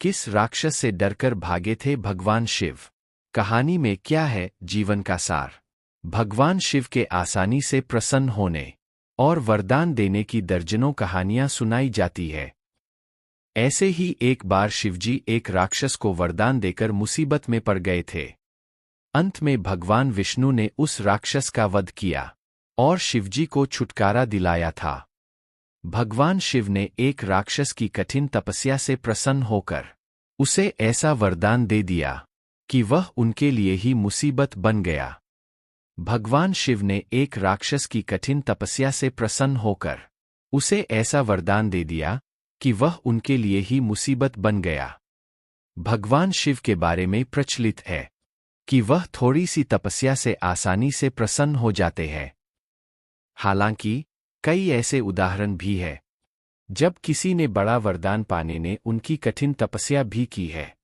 किस राक्षस से डरकर भागे थे भगवान शिव? कहानी में क्या है जीवन का सार? भगवान शिव के आसानी से प्रसन्न होने और वरदान देने की दर्जनों कहानियां सुनाई जाती है। ऐसे ही एक बार शिवजी एक राक्षस को वरदान देकर मुसीबत में पड़ गए थे। अंत में भगवान विष्णु ने उस राक्षस का वध किया और शिवजी को छुटकारा दिलाया था। भगवान शिव ने एक राक्षस की कठिन तपस्या से प्रसन्न होकर उसे ऐसा वरदान दे दिया कि वह उनके लिए ही मुसीबत बन गया। भगवान शिव ने एक राक्षस की कठिन तपस्या से प्रसन्न होकर उसे ऐसा वरदान दे दिया कि वह उनके लिए ही मुसीबत बन गया। भगवान शिव के बारे में प्रचलित है कि वह थोड़ी सी तपस्या से आसानी से प्रसन्न हो जाते हैं। हालांकि कई ऐसे उदाहरण भी हैं जब किसी ने बड़ा वरदान पाने ने उनकी कठिन तपस्या भी की है।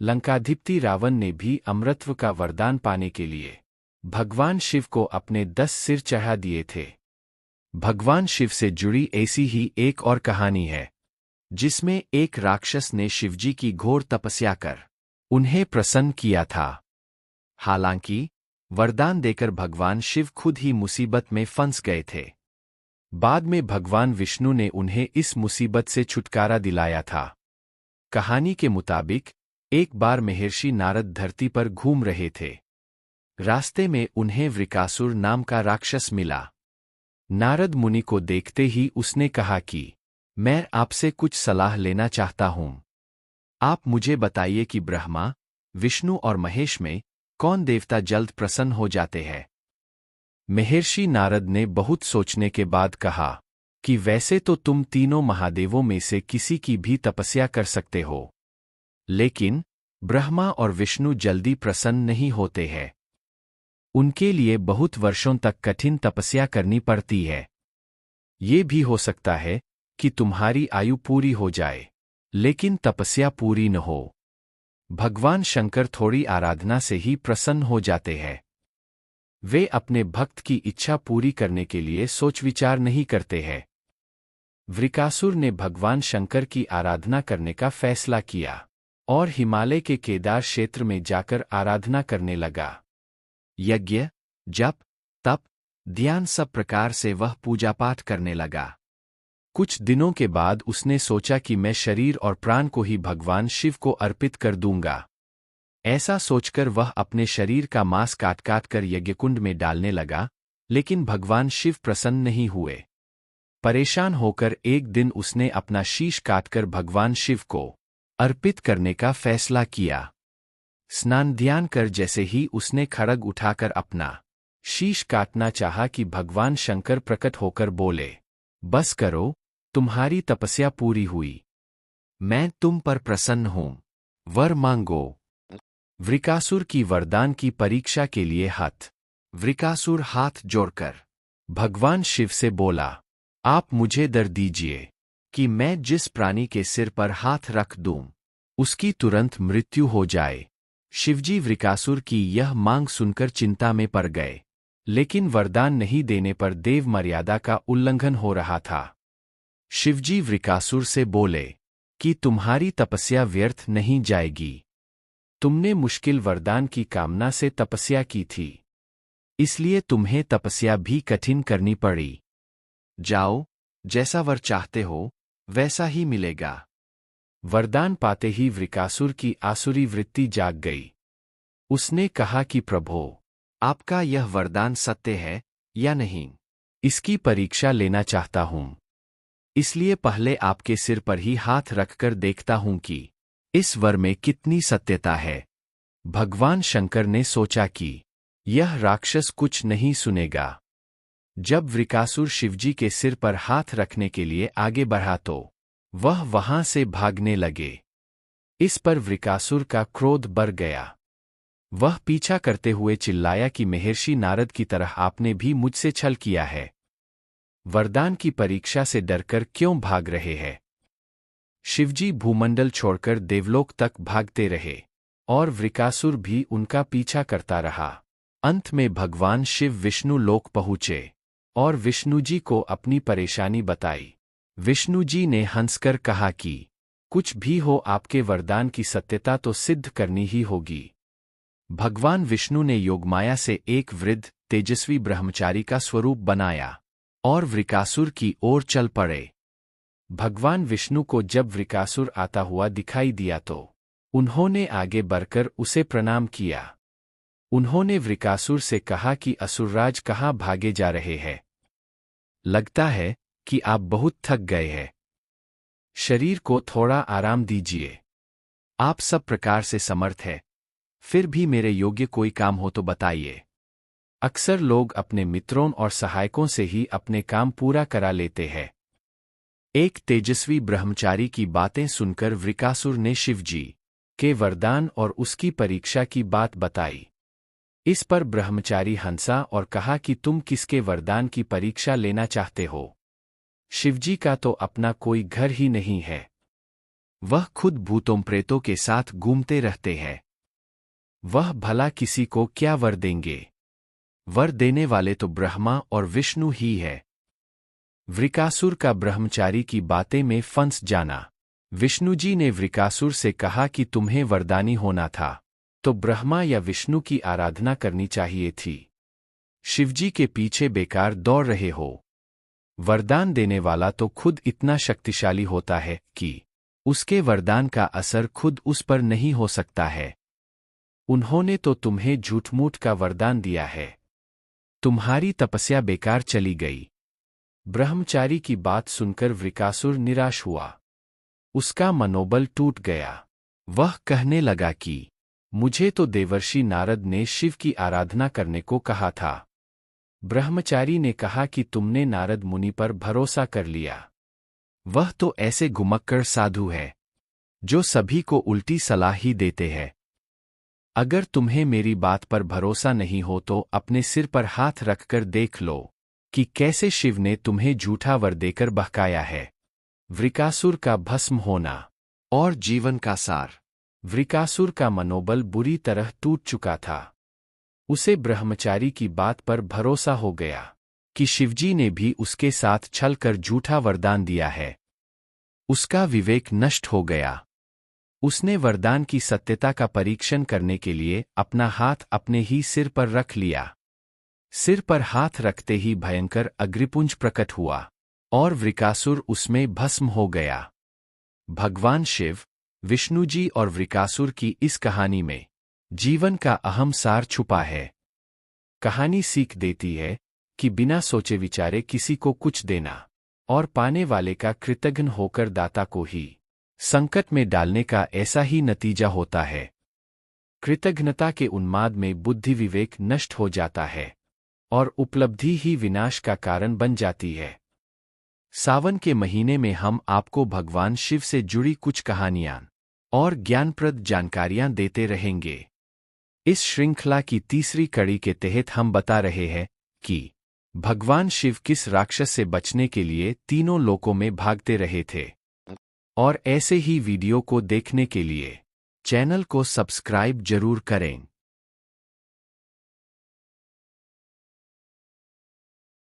लंकाधिपति रावण ने भी अमरत्व का वरदान पाने के लिए भगवान शिव को अपने 10 सिर चढ़ा दिए थे। भगवान शिव से जुड़ी ऐसी ही एक और कहानी है जिसमें एक राक्षस ने शिवजी की घोर तपस्या कर उन्हें प्रसन्न किया था। हालांकि वरदान देकर भगवान शिव खुद ही मुसीबत में फंस गए थे। बाद में भगवान विष्णु ने उन्हें इस मुसीबत से छुटकारा दिलाया था। कहानी के मुताबिक एक बार महर्षि नारद धरती पर घूम रहे थे। रास्ते में उन्हें वृकासुर नाम का राक्षस मिला। नारद मुनि को देखते ही उसने कहा कि मैं आपसे कुछ सलाह लेना चाहता हूं। आप मुझे बताइए कि ब्रह्मा, विष्णु और महेश में कौन देवता जल्द प्रसन्न हो जाते हैं? महर्षि नारद ने बहुत सोचने के बाद कहा कि वैसे तो तुम तीनों महादेवों में से किसी की भी तपस्या कर सकते हो, लेकिन ब्रह्मा और विष्णु जल्दी प्रसन्न नहीं होते हैं। उनके लिए बहुत वर्षों तक कठिन तपस्या करनी पड़ती है। ये भी हो सकता है कि तुम्हारी आयु पूरी हो जाए, लेकिन तपस्या पूरी न हो। भगवान शंकर थोड़ी आराधना से ही प्रसन्न हो जाते हैं। वे अपने भक्त की इच्छा पूरी करने के लिए सोच विचार नहीं करते हैं। वृकासुर ने भगवान शंकर की आराधना करने का फैसला किया और हिमालय के केदार क्षेत्र में जाकर आराधना करने लगा। यज्ञ, जप, तप, ध्यान सब प्रकार से वह पूजा पाठ करने लगा। कुछ दिनों के बाद उसने सोचा कि मैं शरीर और प्राण को ही भगवान शिव को अर्पित कर दूंगा। ऐसा सोचकर वह अपने शरीर का मांस काट काट कर यज्ञकुंड में डालने लगा, लेकिन भगवान शिव प्रसन्न नहीं हुए। परेशान होकर एक दिन उसने अपना शीश काटकर भगवान शिव को अर्पित करने का फैसला किया। स्नान ध्यान कर जैसे ही उसने खड्ग उठाकर अपना शीश काटना चाहा कि भगवान शंकर प्रकट होकर बोले, बस करो, तुम्हारी तपस्या पूरी हुई। मैं तुम पर प्रसन्न हूं, वर मांगो। वृकासुर की वरदान की परीक्षा के लिए वृकासुर हाथ जोड़कर भगवान शिव से बोला, आप मुझे वर दीजिए कि मैं जिस प्राणी के सिर पर हाथ रख दूं, उसकी तुरंत मृत्यु हो जाए। शिवजी वृकासुर की यह मांग सुनकर चिंता में पड़ गए, लेकिन वरदान नहीं देने पर देव मर्यादा का उल्लंघन हो रहा था। शिवजी वृकासुर से बोले कि तुम्हारी तपस्या व्यर्थ नहीं जाएगी। तुमने मुश्किल वरदान की कामना से तपस्या की थी, इसलिए तुम्हें तपस्या भी कठिन करनी पड़ी। जाओ, जैसा वर चाहते हो वैसा ही मिलेगा। वरदान पाते ही वृकासुर की आसुरी वृत्ति जाग गई। उसने कहा कि प्रभो, आपका यह वरदान सत्य है या नहीं, इसकी परीक्षा लेना चाहता हूं। इसलिए पहले आपके सिर पर ही हाथ रखकर देखता हूं कि इस वर में कितनी सत्यता है। भगवान शंकर ने सोचा कि यह राक्षस कुछ नहीं सुनेगा। जब वृकासुर शिवजी के सिर पर हाथ रखने के लिए आगे बढ़ा तो वह वहां से भागने लगे। इस पर वृकासुर का क्रोध बढ़ गया। वह पीछा करते हुए चिल्लाया कि महर्षि नारद की तरह आपने भी मुझसे छल किया है। वरदान की परीक्षा से डरकर क्यों भाग रहे हैं? शिवजी भूमंडल छोड़कर देवलोक तक भागते रहे और वृकासुर भी उनका पीछा करता रहा। अंत में भगवान शिव विष्णु लोक पहुँचे और विष्णुजी को अपनी परेशानी बताई। विष्णुजी ने हंसकर कहा कि कुछ भी हो, आपके वरदान की सत्यता तो सिद्ध करनी ही होगी। भगवान विष्णु ने योगमाया से एक वृद्ध तेजस्वी ब्रह्मचारी का स्वरूप बनाया और वृकासुर की ओर चल पड़े। भगवान विष्णु को जब वृकासुर आता हुआ दिखाई दिया तो उन्होंने आगे बढ़कर उसे प्रणाम किया। उन्होंने वृकासुर से कहा कि असुरराज कहाँ भागे जा रहे हैं? लगता है कि आप बहुत थक गए हैं। शरीर को थोड़ा आराम दीजिए। आप सब प्रकार से समर्थ हैं, फिर भी मेरे योग्य कोई काम हो तो बताइए। अक्सर लोग अपने मित्रों और सहायकों से ही अपने काम पूरा करा लेते हैं। एक तेजस्वी ब्रह्मचारी की बातें सुनकर वृकासुर ने शिवजी के वरदान और उसकी परीक्षा की बात बताई। इस पर ब्रह्मचारी हंसा और कहा कि तुम किसके वरदान की परीक्षा लेना चाहते हो? शिवजी का तो अपना कोई घर ही नहीं है। वह खुद भूतों प्रेतों के साथ घूमते रहते हैं। वह भला किसी को क्या वर देंगे? वर देने वाले तो ब्रह्मा और विष्णु ही है। वृकासुर का ब्रह्मचारी की बातें में फंस जाना। विष्णुजी ने वृकासुर से कहा कि तुम्हें वरदानी होना था तो ब्रह्मा या विष्णु की आराधना करनी चाहिए थी। शिवजी के पीछे बेकार दौड़ रहे हो। वरदान देने वाला तो खुद इतना शक्तिशाली होता है कि उसके वरदान का असर खुद उस पर नहीं हो सकता है। उन्होंने तो तुम्हें झूठ-मूठ का वरदान दिया है। तुम्हारी तपस्या बेकार चली गई। ब्रह्मचारी की बात सुनकर वृकासुर निराश हुआ। उसका मनोबल टूट गया। वह कहने लगा कि मुझे तो देवर्षि नारद ने शिव की आराधना करने को कहा था। ब्रह्मचारी ने कहा कि तुमने नारद मुनि पर भरोसा कर लिया। वह तो ऐसे घुमक्कड़ साधु है जो सभी को उल्टी सलाह ही देते हैं। अगर तुम्हें मेरी बात पर भरोसा नहीं हो तो अपने सिर पर हाथ रखकर देख लो कि कैसे शिव ने तुम्हें झूठा वर देकर बहकाया है। वृकासुर का भस्म होना और जीवन का सार। वृकासुर का मनोबल बुरी तरह टूट चुका था। उसे ब्रह्मचारी की बात पर भरोसा हो गया कि शिवजी ने भी उसके साथ छल कर झूठा वरदान दिया है। उसका विवेक नष्ट हो गया। उसने वरदान की सत्यता का परीक्षण करने के लिए अपना हाथ अपने ही सिर पर रख लिया। सिर पर हाथ रखते ही भयंकर अग्निपुंज प्रकट हुआ और वृकासुर उसमें भस्म हो गया। भगवान शिव, विष्णुजी और वृकासुर की इस कहानी में जीवन का अहम सार छुपा है। कहानी सीख देती है कि बिना सोचे विचारे किसी को कुछ देना और पाने वाले का कृतघ्न होकर दाता को ही संकट में डालने का ऐसा ही नतीजा होता है। कृतघ्नता के उन्माद में बुद्धि विवेक नष्ट हो जाता है और उपलब्धि ही विनाश का कारण बन जाती है। सावन के महीने में हम आपको भगवान शिव से जुड़ी कुछ कहानियां और ज्ञानप्रद जानकारियां देते रहेंगे। इस श्रृंखला की तीसरी कड़ी के तहत हम बता रहे हैं कि भगवान शिव किस राक्षस से बचने के लिए तीनों लोकों में भागते रहे थे। और ऐसे ही वीडियो को देखने के लिए चैनल को सब्सक्राइब जरूर करें।